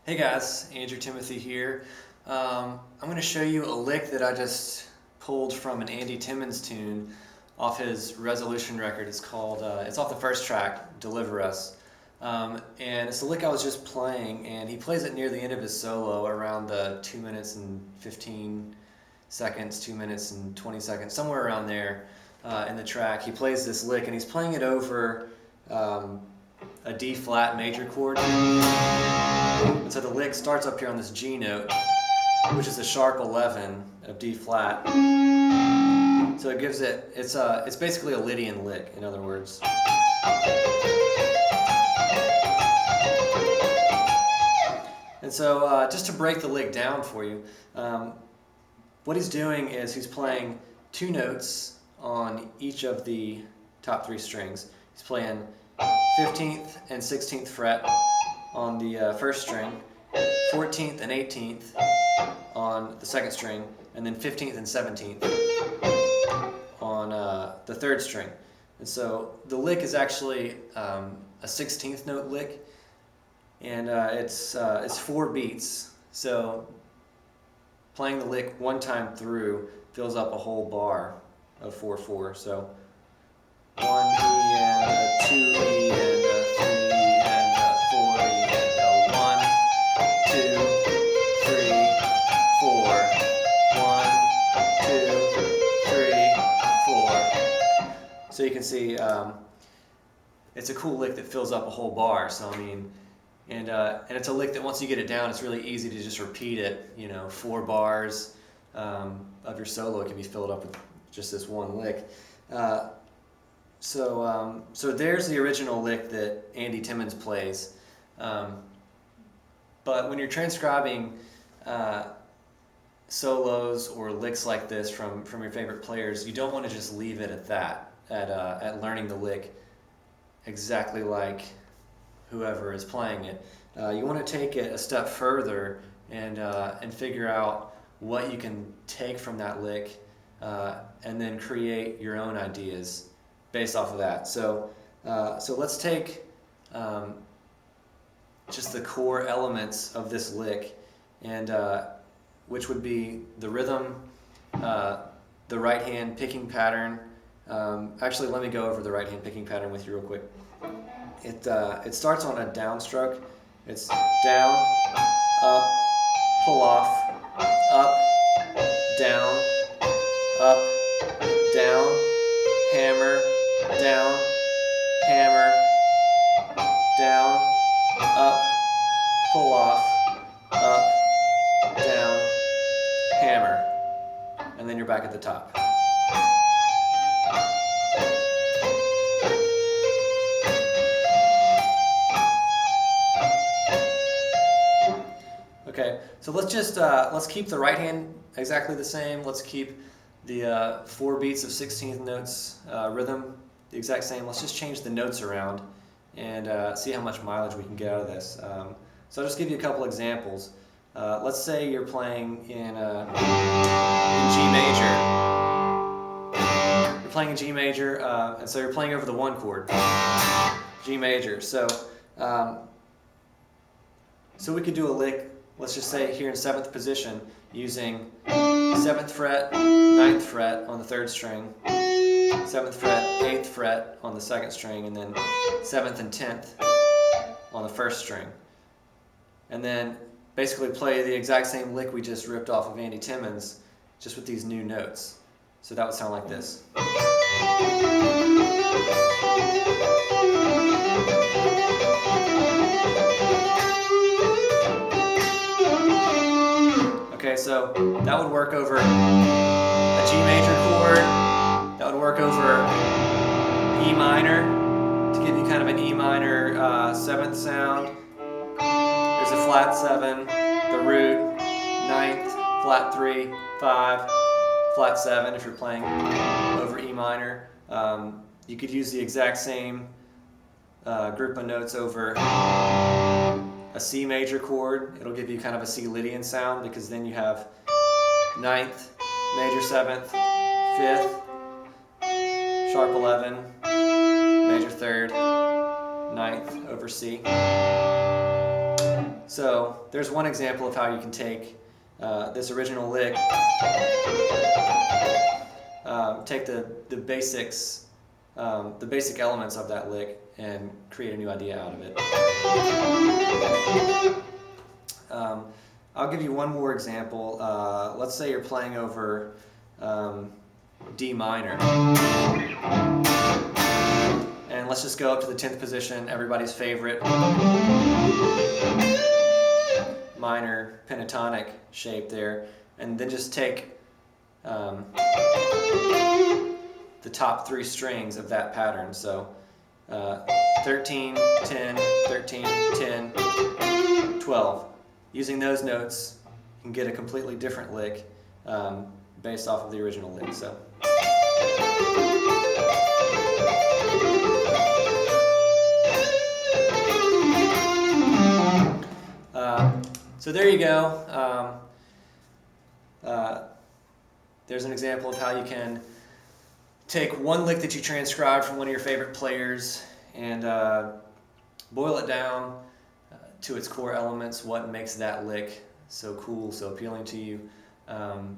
Hey guys, Andrew Timothy here. I'm going to show you a lick that I just pulled from an Andy Timmons tune off his Resolution record. It's called, it's off the first track, Deliver Us. And it's a lick I was just playing, and he plays it near the end of his solo around the 2 minutes and 15 seconds, 2 minutes and 20 seconds, somewhere around there in the track. He plays this lick and he's playing it over a D flat major chord. And so the lick starts up here on this G note, which is a sharp 11 of D flat. So it gives it, it's basically a Lydian lick, in other words. And so just to break the lick down for you, what he's doing is he's playing two notes on each of the top three strings. He's playing 15th and 16th fret on the first string, 14th and 18th on the second string, and then 15th and 17th on the third string. And so the lick is actually a 16th note lick, and it's 4 beats. So playing the lick one time through fills up a whole bar of 4/4. So 1 E and a 2 E and a 3 and a 4 E and a 1, 2, 3, 4. 1, 2, 3, 4. So you can see it's a cool lick that fills up a whole bar. So I mean, and it's a lick that once you get it down, it's really easy to just repeat it. You know, 4 bars of your solo can be filled up with just this one lick. So there's the original lick that Andy Timmons plays. But when you're transcribing solos or licks like this from your favorite players, you don't want to just leave it at that, at learning the lick exactly like whoever is playing it. You want to take it a step further and figure out what you can take from that lick and then create your own ideas based off of that. So let's take just the core elements of this lick, and which would be the rhythm, the right hand picking pattern. Actually, let me go over the right hand picking pattern with you real quick. It starts on a downstroke. It's down, up, pull off, up, down, hammer, down, hammer, down, up, pull off, up, down, hammer, and then you're back at the top. Okay, so let's keep the right hand exactly the same. Let's keep the 4 beats of 16th notes rhythm the exact same. Let's just change the notes around and see how much mileage we can get out of this. So I'll just give you a couple examples. Let's say you're playing in G major. You're playing in G major, and so you're playing over the 1 chord, G major. So we could do a lick. Let's just say here in 7th position, using 7th fret, 9th fret on the 3rd string, 7th fret, 8th fret on the 2nd string, and then 7th and 10th on the 1st string. And then basically play the exact same lick we just ripped off of Andy Timmons, just with these new notes. So that would sound like this. Okay, so that would work over a G major chord, that would work over E minor, to give you kind of an E minor 7th sound. There's a flat 7, the root, 9th, flat 3, 5, flat 7 if you're playing over E minor. You could use the exact same group of notes over a C major chord. It'll give you kind of a C Lydian sound, because then you have 9th, major 7th, 5th, sharp 11, major 3rd, 9th over C. So there's one example of how you can take this original lick, take the basics, the basic elements of that lick, and create a new idea out of it. I'll give you one more example. Let's say you're playing over D minor. And let's just go up to the 10th position, everybody's favorite minor pentatonic shape there, and then just take the top 3 strings of that pattern. So 13, 10, 13, 10, 12. Using those notes, you can get a completely different lick based off of the original lick. So there you go. There's an example of how you can take one lick that you transcribed from one of your favorite players and boil it down to its core elements, what makes that lick so cool, so appealing to you, and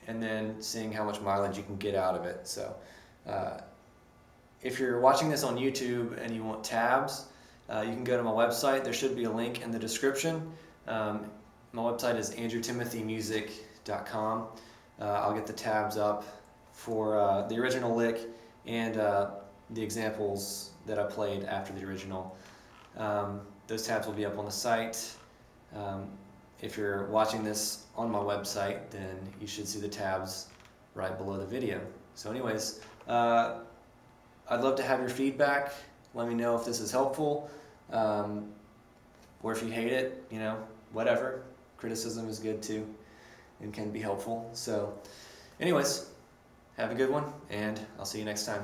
then seeing how much mileage you can get out of it. So if you're watching this on YouTube and you want tabs, you can go to my website. There should be a link in the description. My website is andrewtimothymusic.com. I'll get the tabs up for the original lick and the examples that I played after the original. Those tabs will be up on the site. If you're watching this on my website, then you should see the tabs right below the video. So anyways, I'd love to have your feedback. Let me know if this is helpful, or if you hate it, you know, whatever. Criticism is good too and can be helpful. So anyways, have a good one, and I'll see you next time.